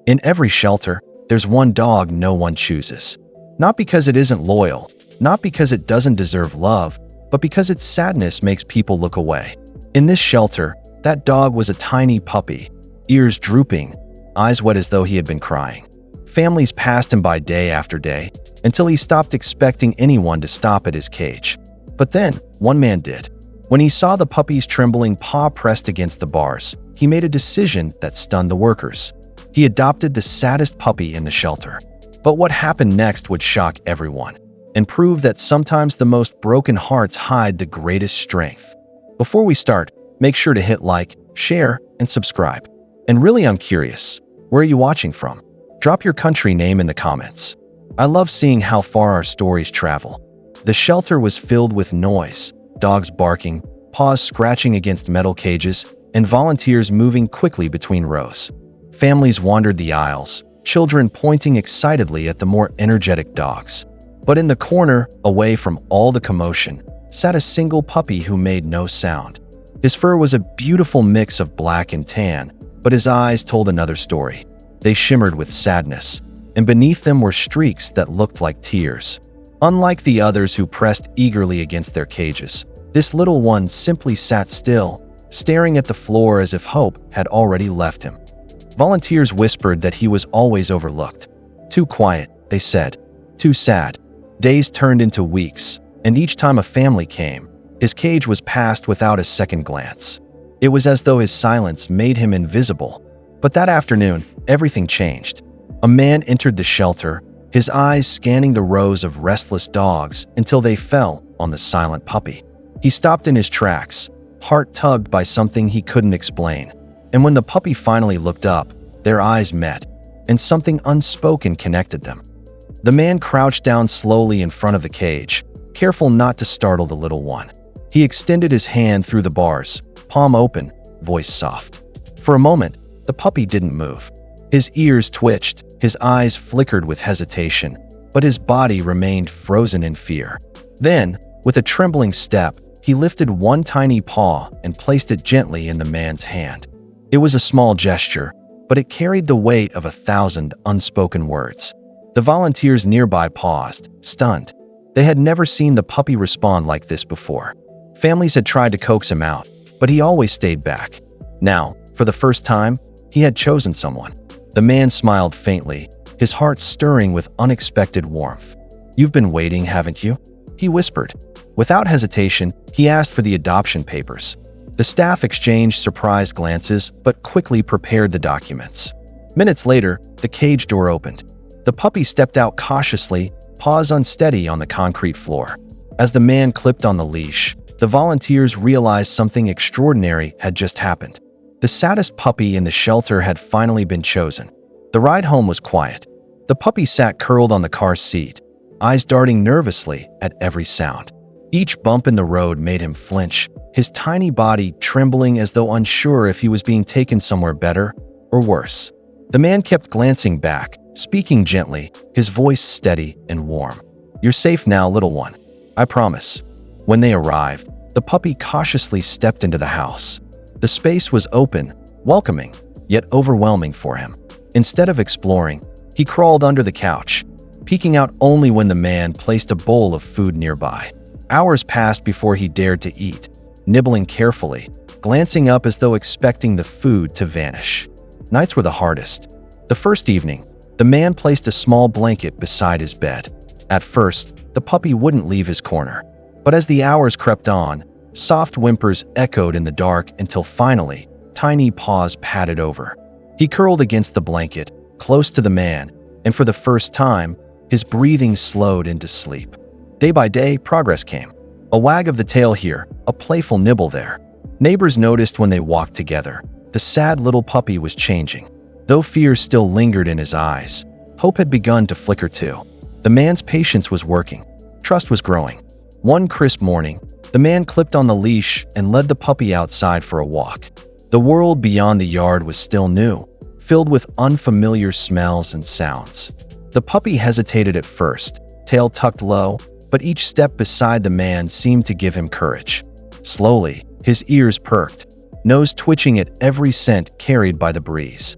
In every shelter, there's one dog no one chooses. Not because it isn't loyal, not because it doesn't deserve love, but because its sadness makes people look away. In this shelter, that dog was a tiny puppy, ears drooping, eyes wet as though he had been crying. Families passed him by day after day, until he stopped expecting anyone to stop at his cage. But then, one man did. When he saw the puppy's trembling paw pressed against the bars, he made a decision that stunned the workers. He adopted the saddest puppy in the shelter. But what happened next would shock everyone, and prove that sometimes the most broken hearts hide the greatest strength. Before we start, make sure to hit like, share, and subscribe. And really, I'm curious, where are you watching from? Drop your country name in the comments. I love seeing how far our stories travel. The shelter was filled with noise, dogs barking, paws scratching against metal cages, and volunteers moving quickly between rows. Families wandered the aisles, children pointing excitedly at the more energetic dogs. But in the corner, away from all the commotion, sat a single puppy who made no sound. His fur was a beautiful mix of black and tan, but his eyes told another story. They shimmered with sadness, and beneath them were streaks that looked like tears. Unlike the others who pressed eagerly against their cages, this little one simply sat still, staring at the floor as if hope had already left him. Volunteers whispered that he was always overlooked. Too quiet, they said. Too sad. Days turned into weeks, and each time a family came, his cage was passed without a second glance. It was as though his silence made him invisible. But that afternoon, everything changed. A man entered the shelter, his eyes scanning the rows of restless dogs until they fell on the silent puppy. He stopped in his tracks, heart tugged by something he couldn't explain. And when the puppy finally looked up, their eyes met, and something unspoken connected them. The man crouched down slowly in front of the cage, careful not to startle the little one. He extended his hand through the bars, palm open, voice soft. For a moment, the puppy didn't move. His ears twitched, his eyes flickered with hesitation, but his body remained frozen in fear. Then, with a trembling step, he lifted one tiny paw and placed it gently in the man's hand. It was a small gesture, but it carried the weight of 1,000 unspoken words. The volunteers nearby paused, stunned. They had never seen the puppy respond like this before. Families had tried to coax him out, but he always stayed back. Now, for the first time, he had chosen someone. The man smiled faintly, his heart stirring with unexpected warmth. "You've been waiting, haven't you?" he whispered. Without hesitation, he asked for the adoption papers. The staff exchanged surprised glances, but quickly prepared the documents. Minutes later, the cage door opened. The puppy stepped out cautiously, paws unsteady on the concrete floor. As the man clipped on the leash, the volunteers realized something extraordinary had just happened. The saddest puppy in the shelter had finally been chosen. The ride home was quiet. The puppy sat curled on the car seat, eyes darting nervously at every sound. Each bump in the road made him flinch, his tiny body trembling as though unsure if he was being taken somewhere better or worse. The man kept glancing back, speaking gently, his voice steady and warm. "You're safe now, little one. I promise." When they arrived, the puppy cautiously stepped into the house. The space was open, welcoming, yet overwhelming for him. Instead of exploring, he crawled under the couch, peeking out only when the man placed a bowl of food nearby. Hours passed before he dared to eat, nibbling carefully, glancing up as though expecting the food to vanish. Nights were the hardest. The first evening, the man placed a small blanket beside his bed. At first, the puppy wouldn't leave his corner. But as the hours crept on, soft whimpers echoed in the dark until finally, tiny paws patted over. He curled against the blanket, close to the man, and for the first time, his breathing slowed into sleep. Day by day, progress came. A wag of the tail here, a playful nibble there. Neighbors noticed when they walked together. The sad little puppy was changing. Though fear still lingered in his eyes, hope had begun to flicker too. The man's patience was working. Trust was growing. One crisp morning, the man clipped on the leash and led the puppy outside for a walk. The world beyond the yard was still new, filled with unfamiliar smells and sounds. The puppy hesitated at first, tail tucked low, but each step beside the man seemed to give him courage. Slowly, his ears perked, nose twitching at every scent carried by the breeze.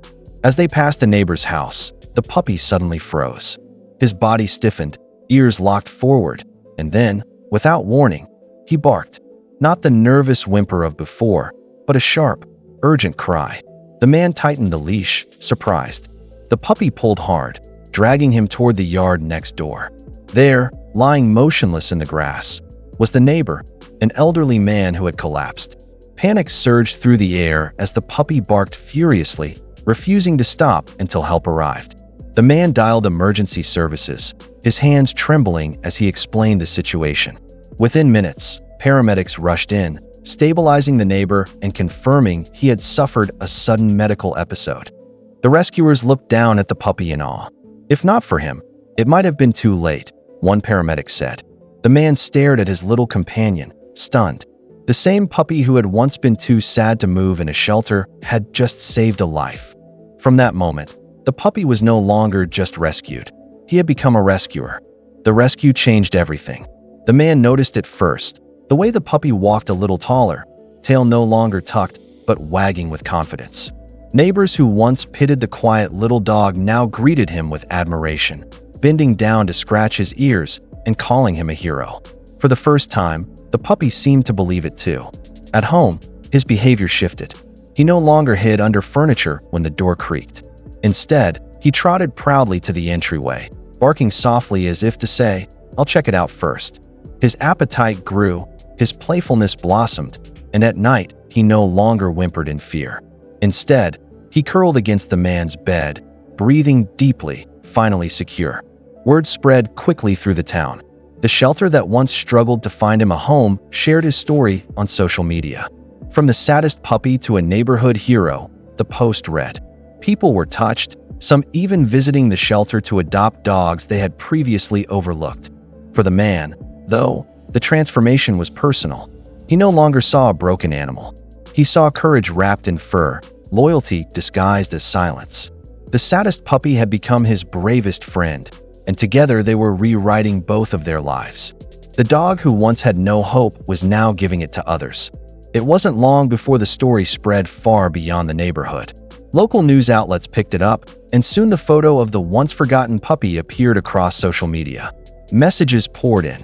As they passed a neighbor's house, the puppy suddenly froze. His body stiffened, ears locked forward, and then, without warning, he barked. Not the nervous whimper of before, but a sharp, urgent cry. The man tightened the leash, surprised. The puppy pulled hard, dragging him toward the yard next door. There, lying motionless in the grass, was the neighbor, an elderly man who had collapsed. Panic surged through the air as the puppy barked furiously, refusing to stop until help arrived. The man dialed emergency services, his hands trembling as he explained the situation. Within minutes, paramedics rushed in, stabilizing the neighbor and confirming he had suffered a sudden medical episode. The rescuers looked down at the puppy in awe. If not for him, it might have been too late, one paramedic said. The man stared at his little companion, stunned. The same puppy who had once been too sad to move in a shelter had just saved a life. From that moment, the puppy was no longer just rescued. He had become a rescuer. The rescue changed everything. The man noticed it first. The way the puppy walked a little taller, tail no longer tucked, but wagging with confidence. Neighbors who once pitied the quiet little dog now greeted him with admiration, bending down to scratch his ears and calling him a hero. For the first time, the puppy seemed to believe it too. At home, his behavior shifted. He no longer hid under furniture when the door creaked. Instead, he trotted proudly to the entryway, barking softly as if to say, "I'll check it out first." His appetite grew, his playfulness blossomed, and at night, he no longer whimpered in fear. Instead, he curled against the man's bed, breathing deeply, finally secure. Word spread quickly through the town. The shelter that once struggled to find him a home shared his story on social media. From the saddest puppy to a neighborhood hero, the post read. People were touched, some even visiting the shelter to adopt dogs they had previously overlooked. For the man, though, the transformation was personal. He no longer saw a broken animal. He saw courage wrapped in fur, loyalty disguised as silence. The saddest puppy had become his bravest friend, and together they were rewriting both of their lives. The dog who once had no hope was now giving it to others. It wasn't long before the story spread far beyond the neighborhood. Local news outlets picked it up, and soon the photo of the once-forgotten puppy appeared across social media. Messages poured in.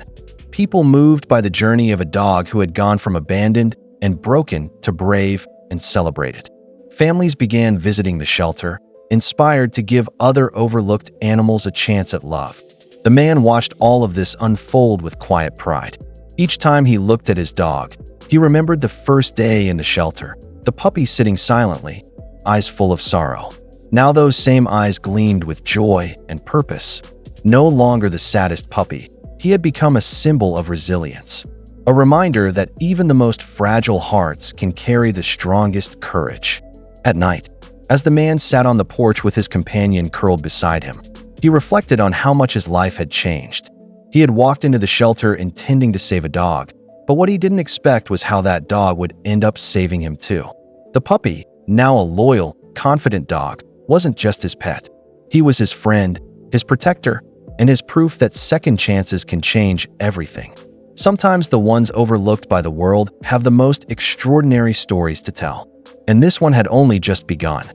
People moved by the journey of a dog who had gone from abandoned and broken to brave and celebrated. Families began visiting the shelter, inspired to give other overlooked animals a chance at love. The man watched all of this unfold with quiet pride. Each time he looked at his dog, he remembered the first day in the shelter, the puppy sitting silently, eyes full of sorrow. Now those same eyes gleamed with joy and purpose. No longer the saddest puppy, he had become a symbol of resilience, a reminder that even the most fragile hearts can carry the strongest courage. At night, as the man sat on the porch with his companion curled beside him, he reflected on how much his life had changed. He had walked into the shelter intending to save a dog, but what he didn't expect was how that dog would end up saving him too. The puppy, now a loyal, confident dog, wasn't just his pet. He was his friend, his protector, and his proof that second chances can change everything. Sometimes the ones overlooked by the world have the most extraordinary stories to tell. And this one had only just begun.